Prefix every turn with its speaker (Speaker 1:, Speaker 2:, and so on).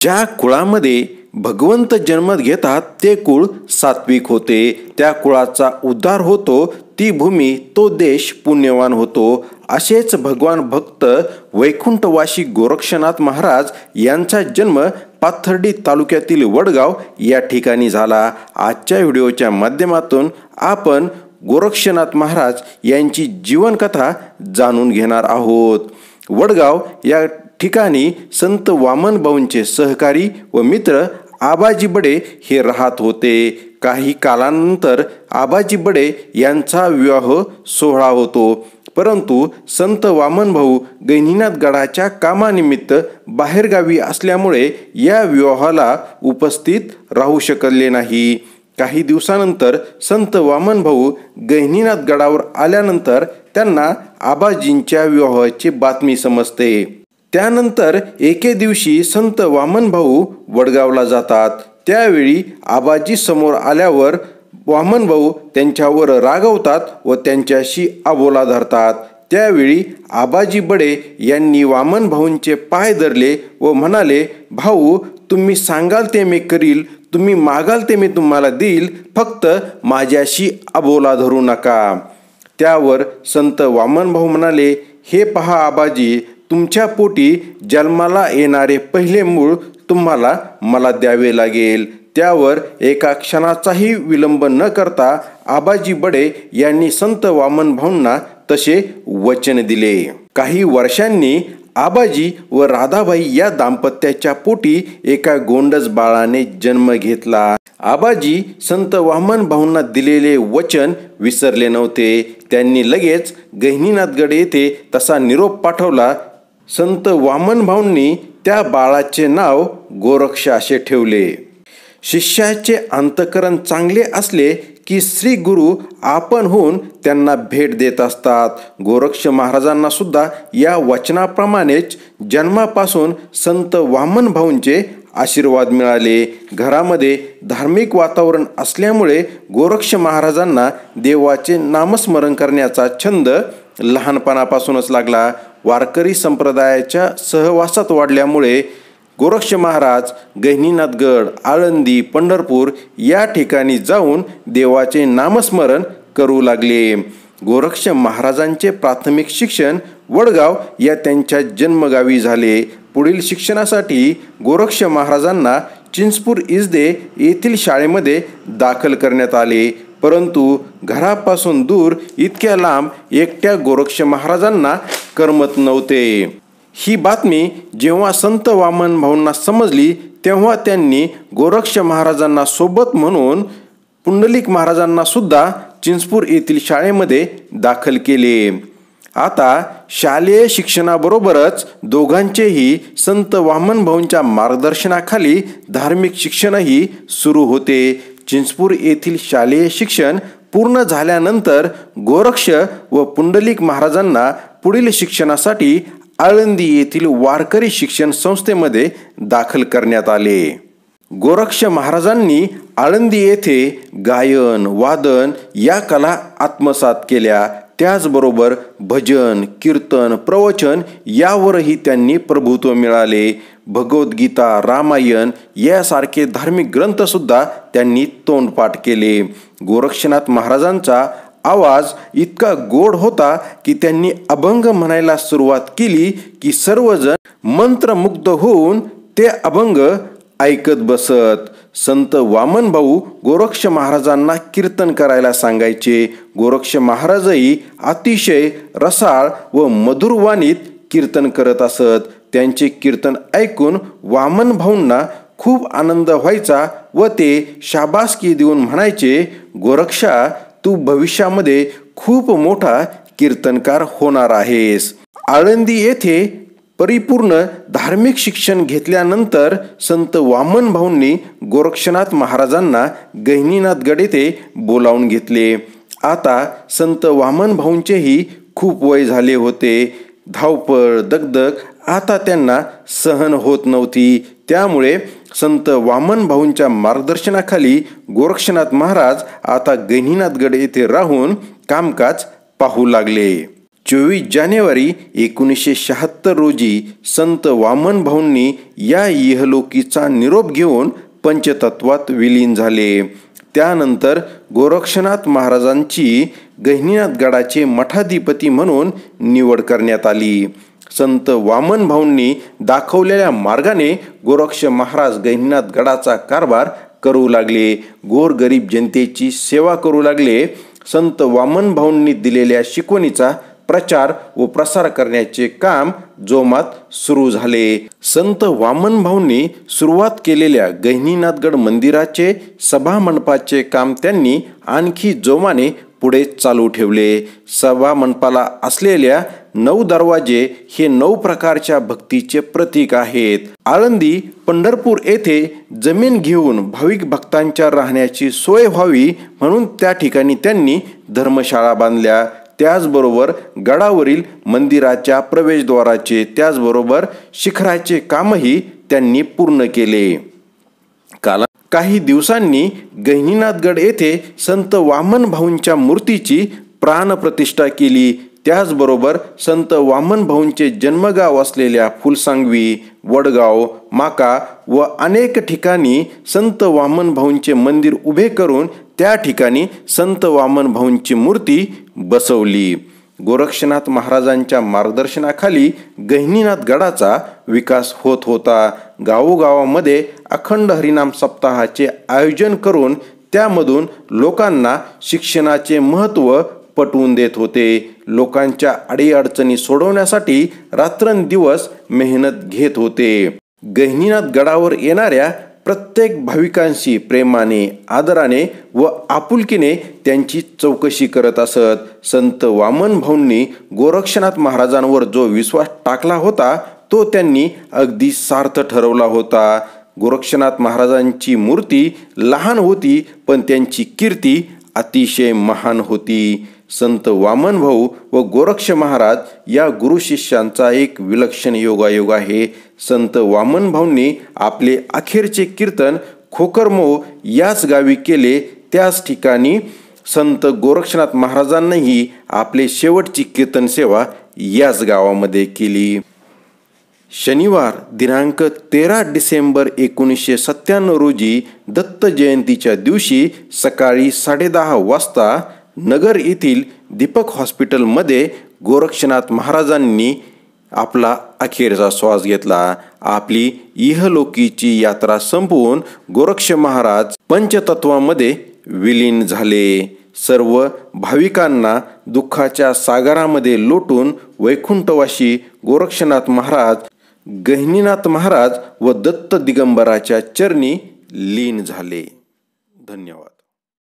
Speaker 1: ज्या कुळामध्ये भगवंत जन्म घेतात ते कुळ सात्विक होते, त्या कुळाचा उद्धार होतो, ती भूमी तो देश पुण्यवान होतो. असेच भगवान भक्त वैकुंठवासी गोरक्षनाथ महाराज यांचा जन्म पाथर्डी तालुक्यातील वडगाव या ठिकाणी झाला. आजच्या व्हिडिओच्या माध्यमातून आपण गोरक्षनाथ महाराज यांची जीवनकथा जाणून घेणार आहोत. वडगाव या ठिकाणी संत वामनभाऊंचे सहकारी व मित्र आबाजी बडे हे राहत होते. काही कालानंतर आबाजी बडे यांचा विवाह सोहळा होतो, परंतु संत वामनभाऊ गहिनीनाथ गडाच्या कामानिमित्त बाहेरगावी असल्यामुळे या विवाहाला उपस्थित राहू शकले नाही. काही दिवसानंतर संत वामनभाऊ गहिनीनाथ गडावर आल्यानंतर त्यांना आबाजींच्या विवाहाची बातमी समजते. त्यानंतर एके दिवशी संत वामनभाऊ वडगावला जातात. त्यावेळी आबाजी समोर आल्यावर वामनभाऊ त्यांच्यावर रागवतात व त्यांच्याशी अबोला धरतात. त्यावेळी आबाजी बडे यांनी वामनभाऊंचे पाय धरले व म्हणाले, भाऊ, तुम्ही सांगाल ते मी करील, तुम्ही मागाल ते मी तुम्हाला देईल, फक्त माझ्याशी अबोला धरू नका. त्यावर संत वामनभाऊ म्हणाले, हे पहा आबाजी, तुमच्या पोटी जन्माला येणारे पहिले मूळ तुम्हाला मला द्यावे लागेल. त्यावर एका क्षणाचाही विलंब न करता आबाजी बडे यांनी संत वामनभाऊंना तसे वचन दिले. काही वर्षांनी आबाजी व राधाबाई या दाम्पत्याच्या पोटी एका गोंडस बाळाने जन्म घेतला. आबाजी संत वामनभाऊंना दिलेले वचन विसरले नव्हते. त्यांनी लगेच गहिनीनाथगड येथे तसा निरोप पाठवला. संत वामनभाऊंनी त्या बाळाचे नाव गोरक्ष असे ठेवले. शिष्याचे अंतकरण चांगले असले की श्री गुरु आपण होऊन त्यांना भेट देत असतात. गोरक्ष महाराजांना सुद्धा या वचनाप्रमाणेच जन्मापासून संत वामनभाऊंचे आशीर्वाद मिळाले. घरामध्ये धार्मिक वातावरण असल्यामुळे गोरक्ष महाराजांना देवाचे नामस्मरण करण्याचा छंद लहानपणापासूनच लागला. वारकरी संप्रदायाच्या सहवासात वाढल्यामुळे गोरक्ष महाराज गहिनीनाथगड, आळंदी, पंढरपूर या ठिकाणी जाऊन देवाचे नामस्मरण करू लागले. गोरक्ष महाराजांचे प्राथमिक शिक्षण वडगाव या त्यांच्या जन्मगावी झाले. पुढील शिक्षणासाठी गोरक्ष महाराजांना चिंचपूर इजदे येथील शाळेमध्ये दाखल करण्यात आले, परंतु घरापासून दूर इतक्या लांब एकट्या गोरक्ष महाराजांना करमत नव्हते. ही बातमी जेव्हा संत वामनभाऊंना समजली तेव्हा त्यांनी गोरक्ष महाराजांना सोबत म्हणून पुंडलिक महाराजांना सुद्धा चिंचपूर येथील शाळेमध्ये दाखल केले. आता शालेय शिक्षणाबरोबरच दोघांचेही संत वामनभाऊंच्या मार्गदर्शनाखाली धार्मिक शिक्षणही सुरू होते. चिंचपूर येथील शालेय शिक्षण पूर्ण झाल्यानंतर गोरक्ष व पुंडलिक महाराजांना पुढील शिक्षणासाठी आळंदी येथील वारकरी शिक्षण संस्थेमध्ये दाखल करण्यात आले. गोरक्ष महाराजांनी आळंदी येथे गायन, वादन या कला आत्मसात केल्या. त्याचबरोबर भजन, कीर्तन, प्रवचन यावरही त्यांनी प्रभुत्व मिळाले. भगवद्गीता, रामायण यासारखे धार्मिक ग्रंथसुद्धा त्यांनी तोंडपाठ केले. गोरक्षनाथ महाराजांचा आवाज इतका गोड होता की त्यांनी अभंग म्हणायला सुरुवात केली की सर्वजण मंत्रमुग्ध होऊन ते अभंग ऐकत बसत. संत वामनभाऊ गोरक्ष महाराजांना कीर्तन करायला सांगायचे. गोरक्ष महाराजही अतिशय रसाळ व मधुरवाणीत कीर्तन करत असत. त्यांचे कीर्तन ऐकून वामनभाऊंना खूप आनंद व्हायचा व ते शाबासकी देऊन म्हणायचे, गोरक्षा, तू भविष्यामध्ये खूप मोठा कीर्तनकार होणार आहेस. आळंदी येथे परिपूर्ण धार्मिक शिक्षण घेतल्यानंतर संत वामनभाऊंनी गोरक्षनाथ महाराजांना गहिनीनाथगड येथे बोलावून घेतले. आता संत वामनभाऊंचेही खूप वय झाले होते. धावपळ, दगदग आता त्यांना सहन होत नव्हती. त्यामुळे संत वामनभाऊंच्या मार्गदर्शनाखाली गोरक्षनाथ महाराज आता गहिनीनाथगड येथे राहून कामकाज पाहू लागले. 24 जानेवारी 1976 रोजी संत वामन भाऊंनी या इहलोकीचा निरोप घेऊन पंचतत्वात विलीन झाले। त्यानंतर गोरक्षनाथ महाराजांची गहिनीनाथ गडाचे मठाधिपती म्हणून निवड करण्यात आली। संत वामन भाऊंनी दाखवलेल्या मार्गाने गोरक्ष महाराज गहिनीनाथ गडाचा कारभार करू लागले, गोरगरीब जनतेची सेवा करू लागले। संत वामन भाऊंनी दिलेल्या शिकवणीचा प्रचार व प्रसार करण्याचे काम जोमात सुरू झाले। संत वामन भाऊंनी सुरुवात केलेल्या गहिनीनाथगड मंदिराचे सभा मंडपाचे काम त्यांनी आणखी जोमाने पुढे चालू ठेवले। सभा मंडपाला असलेल्या 9 दरवाजे हे 9 प्रकारच्या भक्तीचे प्रतीक आहेत। आळंदी पंढरपूर येथे जमीन घेऊन भाविक भक्तांच्या राहण्याची सोय व्हावी म्हणून त्या ठिकाणी त्यांनी धर्मशाळा बांधल्या। त्याचबरोबर गडावरील मंदिराच्या प्रवेशद्वाराचे त्याचबरोबर शिखराचे कामही त्यांनी पूर्ण केले। काही दिवसांनी गहिनीनाथगड येथे संत वामन भाऊंच्या मूर्तीची प्राणप्रतिष्ठा केली। त्याचबरोबर संत वामन भाऊंचे जन्मगाव असलेल्या फुलसांगवी, वडगाव, माका व अनेक ठिकाणी संत वामन भाऊंचे मंदिर उभे करून त्या ठिकाणी संत वामन भाऊंची मूर्ती बसवली। गोरक्षनाथ महाराजांच्या मार्गदर्शनाखाली गहिनीनाथ गडाचा विकास होत होता। गावोगावामध्ये अखंड हरिनाम सप्ताहाचे आयोजन करून त्यामधून लोकांना शिक्षणाचे महत्त्व पटवून देत होते। लोकांच्या अडीअडचणी सोडवण्यासाठी रात्रंदिवस मेहनत घेत होते। गहिनीनाथ गडावर येणाऱ्या प्रत्येक भाविकांशी प्रेमाने, आदराने व आपुलकीने त्यांची चौकशी करत असत। संत वामन भाऊंनी गोरक्षनाथ महाराजांवर जो विश्वास टाकला होता तो त्यांनी अगदी सार्थ ठरवला होता। गोरक्षनाथ महाराजांची मूर्ती लहान होती पण त्यांची कीर्ती अतिशय महान होती। संत वामन भाऊ व गोरक्ष महाराज या गुरु शिष्यांचा एक विलक्षण योगायोग आहे। संत वामन भाऊंनी आपले अखेरचे कीर्तन खोकरमो याच गावी केले। त्याच ठिकाणी संत गोरक्षनाथ महाराजांनीही आपले शेवटची कीर्तन सेवा याच गावामध्ये केली। शनिवार दिनांक 13 डिसेंबर 1997 रोजी दत्त जयंतीच्या दिवशी सकाळी 10:30 वाजता नगर येथील दीपक हॉस्पिटलमध्ये गोरक्षनाथ महाराजांनी आपला अखेरचा श्वास घेतला। आपली इहलोकीची यात्रा संपवून गोरक्ष महाराज पंचतत्वामध्ये विलीन झाले। सर्व भाविकांना दुःखाच्या सागरामध्ये लोटून वैकुंठवासी गोरक्षनाथ महाराज, गहिनीनाथ महाराज व दत्त दिगंबराच्या चरणी लीन झाले। धन्यवाद।